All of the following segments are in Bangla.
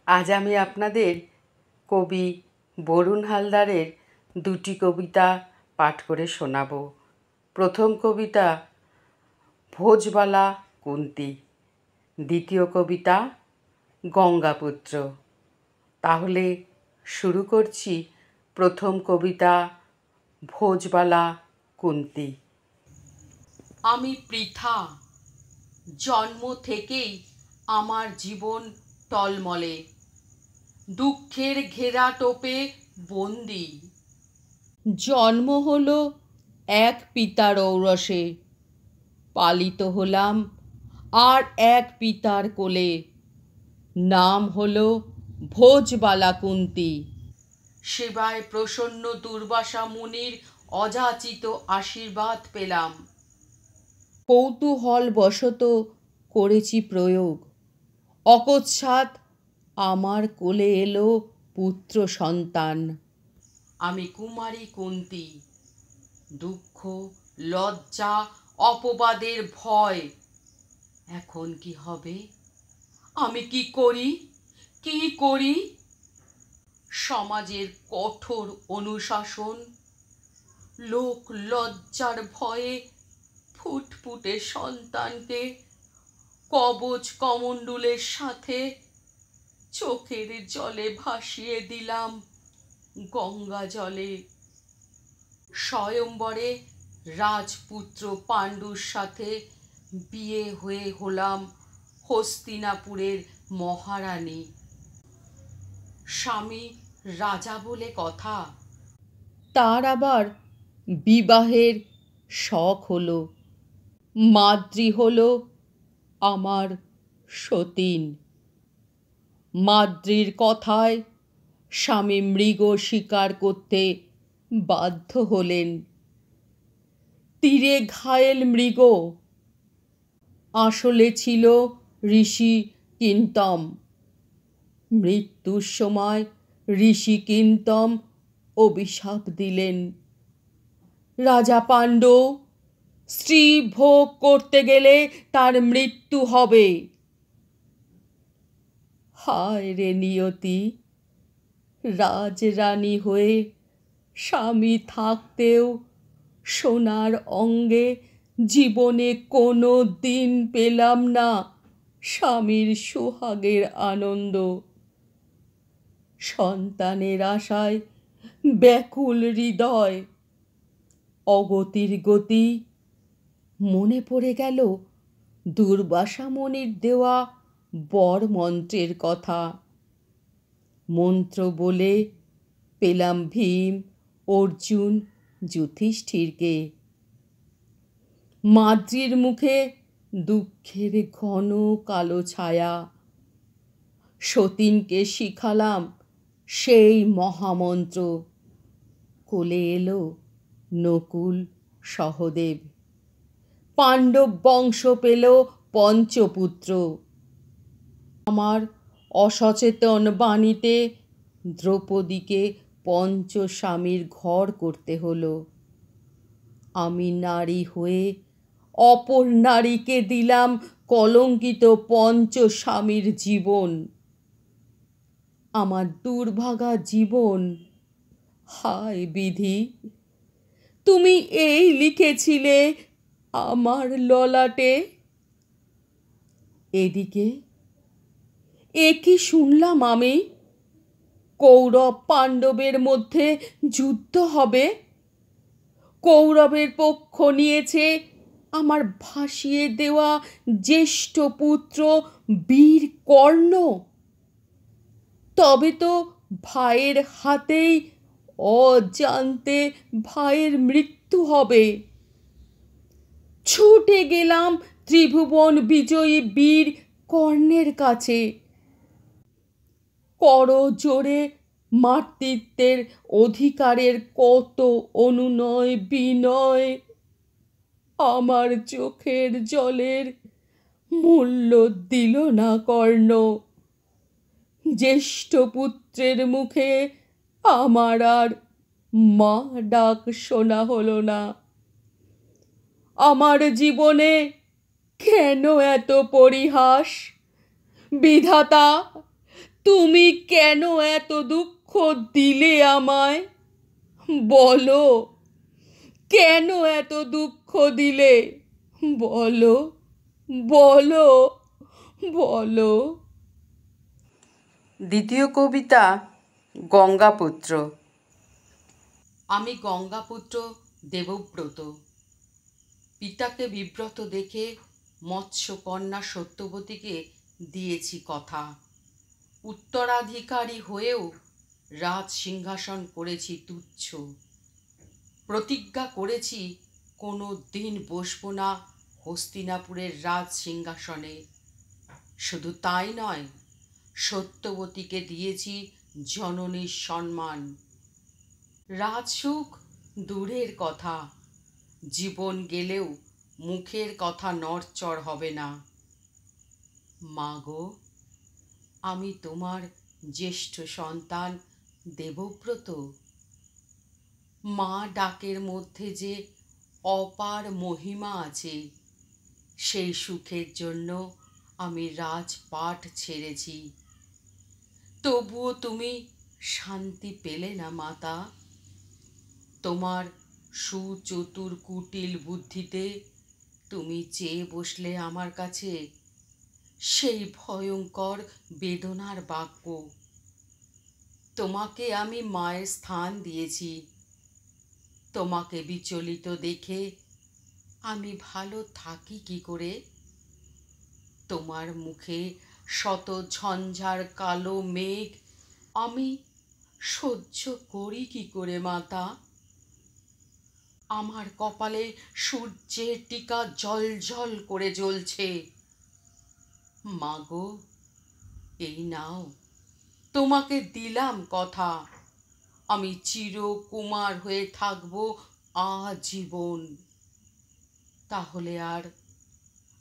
আজ আমি আপনাদের কবি বরুণ হালদারের দুটি কবিতা পাঠ করে শোনাব। প্রথম কবিতা ভোজবালা কুন্তী, দ্বিতীয় কবিতা গঙ্গাপুত্র। তাহলে শুরু করছি প্রথম কবিতা ভোজবালা কুন্তী। আমি পৃথা, জন্ম থেকেই আমার জীবন টলমলে, দুঃখের ঘেরা টোপে বন্দি। জন্ম হলো এক পিতার ঔরসে, পালিত হলাম আর এক পিতার কোলে। নাম হলো ভোজবালা কুন্তী। সেবায় প্রসন্ন দুর্বাসা মুনির অযাচিত আশীর্বাদ পেলাম। কৌতূহল বশত করেছি প্রয়োগ, অকস্মাৎ আমার কোলে এলো পুত্র সন্তান। আমি কুমারী কুন্তী, দুঃখ, লজ্জা, অপবাদের ভয়। এখন কি হবে? আমি কি করি, কি করি? সমাজের কঠোর অনুশাসন, লোক লজ্জার ভয়ে ফুটফুটে সন্তানকে কবচ কমণ্ডলের সাথে চোখের জলে ভাসিয়ে দিলাম গঙ্গা জলে। স্বয়ম্বরে রাজপুত্র পাণ্ডুর সাথে বিয়ে হয়ে হলাম হস্তিনাপুরের মহারানী। স্বামী রাজা বলে কথা, তার আবার বিবাহের শখ হলো। মাদ্রি হলো আমার সতীন। মাদ্রির কথায় স্বামী মৃগ শিকার করতে বাধ্য হলেন। তীরে ঘায়েল মৃগ, আসলে ছিল ঋষি কিন্তম। মৃত্যুর সময় ঋষি কিন্তম অভিশাপ দিলেন, রাজা পাণ্ডু, স্ত্রী ভোগ করতে গেলে তার মৃত্যু হবে। হায় রে নিয়তি, রাজরানী হয়ে স্বামী থাকতেও সোনার অঙ্গে জীবনে কোনো দিন পেলাম না স্বামীর সোহাগের আনন্দ। সন্তানের আশায় ব্যাকুল হৃদয়, অগতির গতি। মনে পড়ে গেল দুর্বাসা মুনির দেওয়া বর মন্ত্রের কথা। মন্ত্র বলে পেলাম ভীম, অর্জুন, যুধিষ্ঠিরকে। মাদ্রির মুখে দুঃখের ঘন কালো ছায়া। সতীনকে শিখালাম সেই মহামন্ত্র। কোলে এলো নকুল, সহদেব। পাণ্ডব বংশ পেল পঞ্চপুত্র। আমার অসচেতন বাণীতে দ্রৌপদীকে পঞ্চস্বামীর ঘর করতে হলো। আমি নারী হয়ে অপর নারীকে দিলাম কলঙ্কিত পঞ্চস্বামীর জীবন। আমার দুর্ভাগা জীবন, হায় বিধি, তুমি এই লিখেছিলে আমার ললাটে। এদিকে এ কি শুনলাম আমি? কৌরব পাণ্ডবের মধ্যে যুদ্ধ হবে। কৌরবের পক্ষ নিয়েছে আমার ভাসিয়ে দেওয়া জ্যেষ্ঠ পুত্র বীর কর্ণ। তবে তো ভাইয়ের হাতেই অজান্তে ভাইয়ের মৃত্যু হবে। ছুটে গেলাম ত্রিভুবন বিজয়ী বীর কর্ণের কাছে। করজোড়ে মাতৃত্বের অধিকারের কত অনুনয় বিনয়। আমার চোখের জলের মূল্য দিল না কর্ণ। জ্যেষ্ঠ পুত্রের মুখে আমার আর মা ডাক শোনা হলো না। আমার জীবনে কেন এত পরিহাস? বিধাতা, তুমি কেন এত দুঃখ দিলে আমায়? বলো, কেন এত দুঃখ দিলে? বলো, বলো, বলো। দ্বিতীয় কবিতা, গঙ্গাপুত্র। আমি গঙ্গাপুত্র দেবব্রত। পিতাকে বিব্রত দেখে মৎস্যকন্যা সত্যবতীকে দিয়েছি কথা। উত্তরাধিকারী হয়েও রাজ সিংহাসন করেছি তুচ্ছ। প্রতিজ্ঞা করেছি কোনো দিন বসব না হস্তিনাপুরের রাজ সিংহাসনে। শুধু তাই নয়, সত্যবতীকে দিয়েছি জননীর সম্মান। রাজসুখ দূরের কথা, জীবন গেলেও মুখের কথা নড়চড় হবে না। মা গো, আমি তোমার জ্যেষ্ঠ সন্তান দেবব্রত। মা ডাকের মধ্যে যে অপার মহিমা আছে, সেই সুখের জন্য আমি রাজপাট ছেড়েছি। তবুও তুমি শান্তি পেলে না মাতা? তোমার সুচতুর কুটিল বুদ্ধিতে তুমি চেয়ে বসলে আমার কাছে সেই ভয়ঙ্কর বেদনার বাক্য। তোমাকে আমি মায়ের স্থান দিয়েছি। তোমাকে বিচলিত দেখে আমি ভালো থাকি কি করে? তোমার মুখে শত ঝঞ্ঝার কালো মেঘ আমি সহ্য করি কি করে মাতা? আমার কপালে সূর্যের টিকা জ্বলজ্বল করে জ্বলছে। মাগো, এই নাও, তোমাকে দিলাম কথা, আমি চিরকুমার হয়ে থাকব আজীবন। তাহলে আর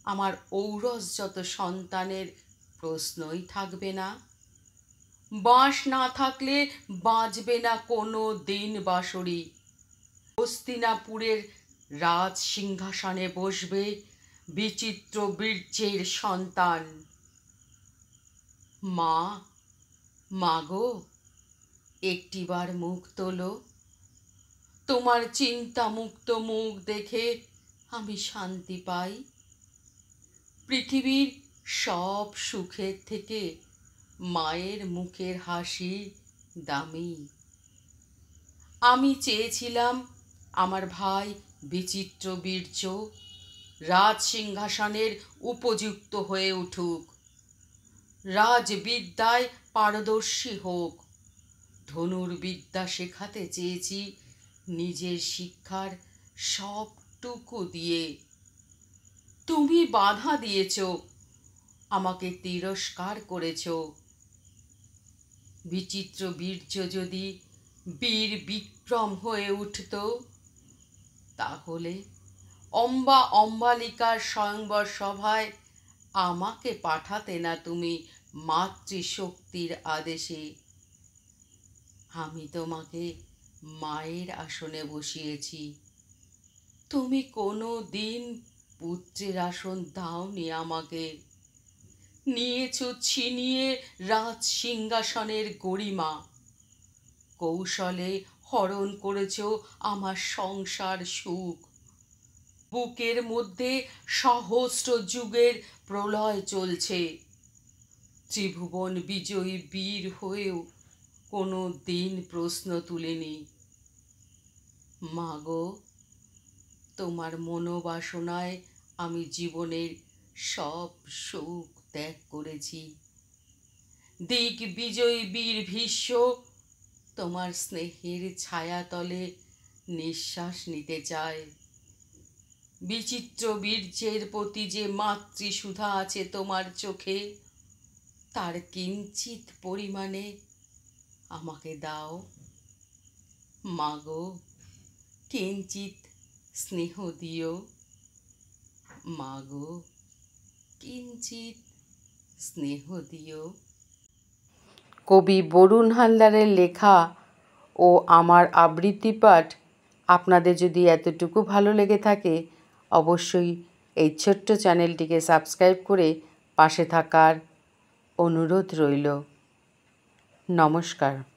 আমার ঔরসজাত সন্তানের প্রশ্নই থাকবে না। বাঁশ না থাকলে বাঁচবে না কোনো দিন বাঁশরি। হস্তিনাপুরের রাজ সিংহাসনে বসবে বিচিত্র বীর্যের সন্তান। মা, মাগো, একটিবার মুখ তোলো। তোমার চিন্তামুক্ত মুখ দেখে আমি শান্তি পাই। পৃথিবীর সব সুখের থেকে মায়ের মুখের হাসি দামি। আমি চেয়েছিলাম আমার ভাই বিচিত্র বীর্য রাজ সিংহাসনের উপযুক্ত হয়ে উঠুক, রাজবিদ্যায় পারদর্শী হোক। ধনুর্বিদ্যা শেখাতে চেয়েছি নিজের শিক্ষার সবটুকু দিয়ে। তুমি বাধা দিয়েছ, আমাকে তিরস্কার করেছ। বিচিত্র বীর্য যদি বীর বিক্রম হয়ে উঠত, তাহলে অম্বালিকার স্বয়ংবর সভায় আমাকে পাঠাতে না তুমি মাতৃশক্তির আদেশে। আমি তোমাকে মায়ের আসনে বসিয়েছি, তুমি কোনো দিন পুত্রের আসন দাওনি আমাকে। নিয়েছ ছিনিয়ে রাজ সিংহাসনের গরিমা, কৌশলে হরণ করেছ আমার সংসার সুখ। বুকের মধ্যে সহস্র যুগের প্রলয় চলছে, ত্রিভুবন বিজয়ী বীর হয়েও কোনো দিন প্রশ্ন তুলিনি। মাগো, তোমার মনোবাসনায় আমি জীবনের সব সুখ ত্যাগ করেছি। দিক বিজয়ী বীর ভীষ্ম তোমার স্নেহের ছায়াতলে নিঃশ্বাস নিতে চায়। বিচিত্র বীর্যের প্রতি যে মাতৃসুধা আছে তোমার চোখে, তার কিঞ্চিত পরিমাণে আমাকে দাও। মাগো, কিঞ্চিত স্নেহ দিও। মাগো, কিঞ্চিত স্নেহ দিও। কবি বরুণ হালদারের লেখা ও আমার আবৃত্তি পাঠ আপনাদের যদি এতটুকু ভালো লেগে থাকে, অবশ্যই এই ছোট্ট চ্যানেলটিকে সাবস্ক্রাইব করে পাশে থাকার অনুরোধ রইল। নমস্কার।